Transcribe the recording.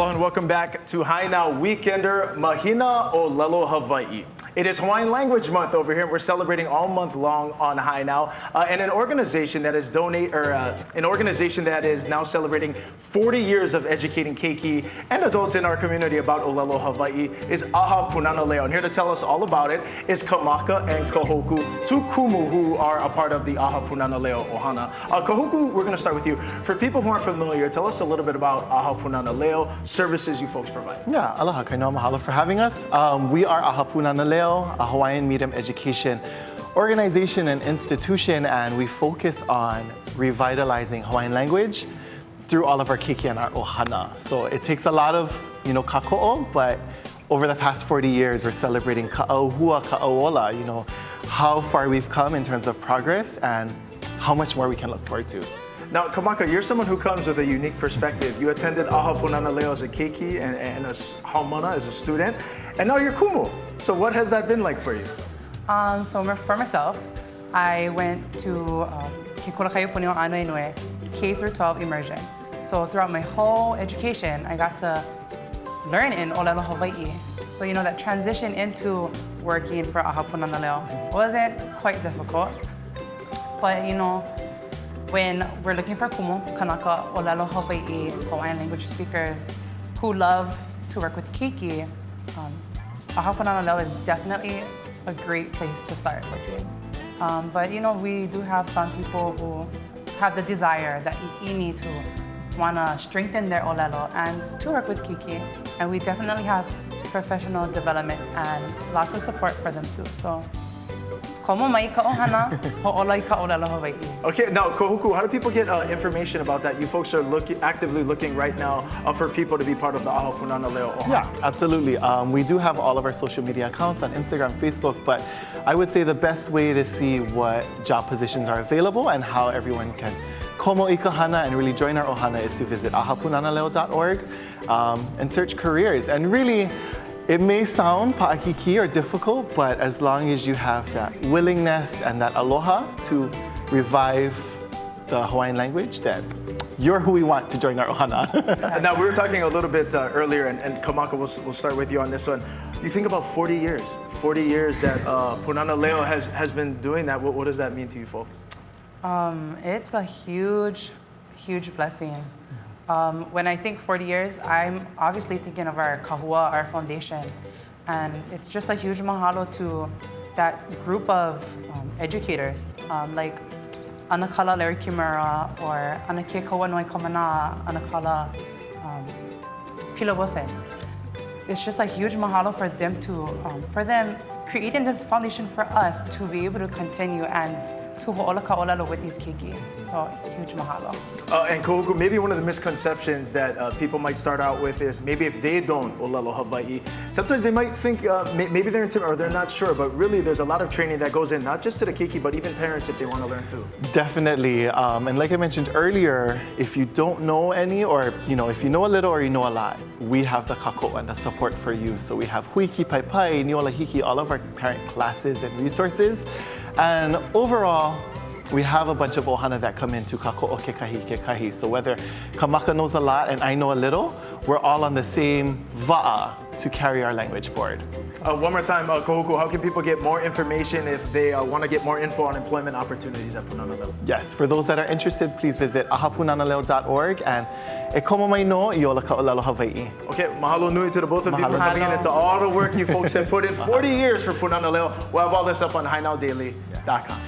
Aloha and welcome back to Haina Weekender Mahina ʻŌlelo Hawaiʻi. It is Hawaiian Language Month over here. We're celebrating all month long on Hainau, and an organization that is now celebrating 40 years of educating keiki and adults in our community about ʻŌlelo Hawaiʻi is ʻAha Pūnana Leo. And here to tell us all about it is Kamaka and Kahoku, two kumu who are a part of the ʻAha Pūnana Leo ohana. Kahoku, we're going to start with you. For people who aren't familiar, tell us a little bit about ʻAha Pūnana Leo, services you folks provide. Yeah, aloha, Kainoa, mahalo for having us. We are ʻAha Pūnana Leo, a Hawaiian medium education organization and institution, and we focus on revitalizing Hawaiian language through all of our keiki and our ohana. So it takes a lot of, kako'o, but over the past 40 years, we're celebrating ka'auhua, ka'auola, how far we've come in terms of progress and how much more we can look forward to. Now, Kamaka, you're someone who comes with a unique perspective. You attended ʻAha Pūnana Leo as a keiki and a haumana as a student, and now you're kumu. So what has that been like for you? So for myself, I went to Kekula Punio Ano Inue K through 12 immersion. So throughout my whole education, I got to learn in ʻŌlelo Hawaiʻi. So that transition into working for ʻAha Pūnana Leo wasn't quite difficult, but when we're looking for kumu, kanaka, ʻŌlelo Hawaiʻi, Hawaiian language speakers who love to work with keiki, ʻAha Pūnana Leo is definitely a great place to start looking. But we do have some people who have the desire, that i'ini, to want to strengthen their ʻŌlelo and to work with keiki. And we definitely have professional development and lots of support for them too. So, komo mai ka ohana, ho'olai ka ʻŌlelo Hawaiʻi. Okay, now Kahoku, how do people get information about that? You folks are actively looking right now for people to be part of the ʻAha Pūnana Leo ohana. Yeah, absolutely. We do have all of our social media accounts on Instagram, Facebook, but I would say the best way to see what job positions are available and how everyone can komo i ka hana and really join our ohana is to visit ʻahapunanaleo.org and search careers. And really, it may sound pa'akiki or difficult, but as long as you have that willingness and that aloha to revive the Hawaiian language, then you're who we want to join our ohana. Now, we were talking a little bit earlier, and Kamaka, we'll start with you on this one. You think about 40 years that Pūnana Leo has been doing that. What does that mean to you folks? It's a huge, huge blessing. When I think 40 years, I'm obviously thinking of our kahua, our foundation. And it's just a huge mahalo to that group of educators, like Anakala Larry Kimura or Anake Kawanoi Kamana, Anakala Pilawose. It's just a huge mahalo for them for them creating this foundation for us to be able to continue and to ho'ola ka ʻŌlelo with these keiki. So huge mahalo. And Kahoku, maybe one of the misconceptions that people might start out with is maybe if they don't ʻŌlelo Hawaiʻi, sometimes they might think maybe they're intimidated or they're not sure, but really there's a lot of training that goes in, not just to the keiki, but even parents if they want to learn too. Definitely, and like I mentioned earlier, if you don't know any, or if you know a little or you know a lot, we have the kako and the support for you. So we have huiki, pai pai, niola hiki, all of our parent classes and resources. And overall, we have a bunch of ohana that come into kako'o kekahi. So whether Kamaka knows a lot and I know a little, we're all on the same va'a to carry our language forward. One more time, Kahoku, how can people get more information if they want to get more info on employment opportunities at Pūnana Leo? Yes, for those that are interested, please visit ʻahapunanaleo.org and e komo mai no i ola ka ʻŌlelo Hawaiʻi. Okay, mahalo nui to the both of you for coming in and to all the work you folks have put in 40 years for Pūnana Leo. We'll have all this up on HiNowDaily.com.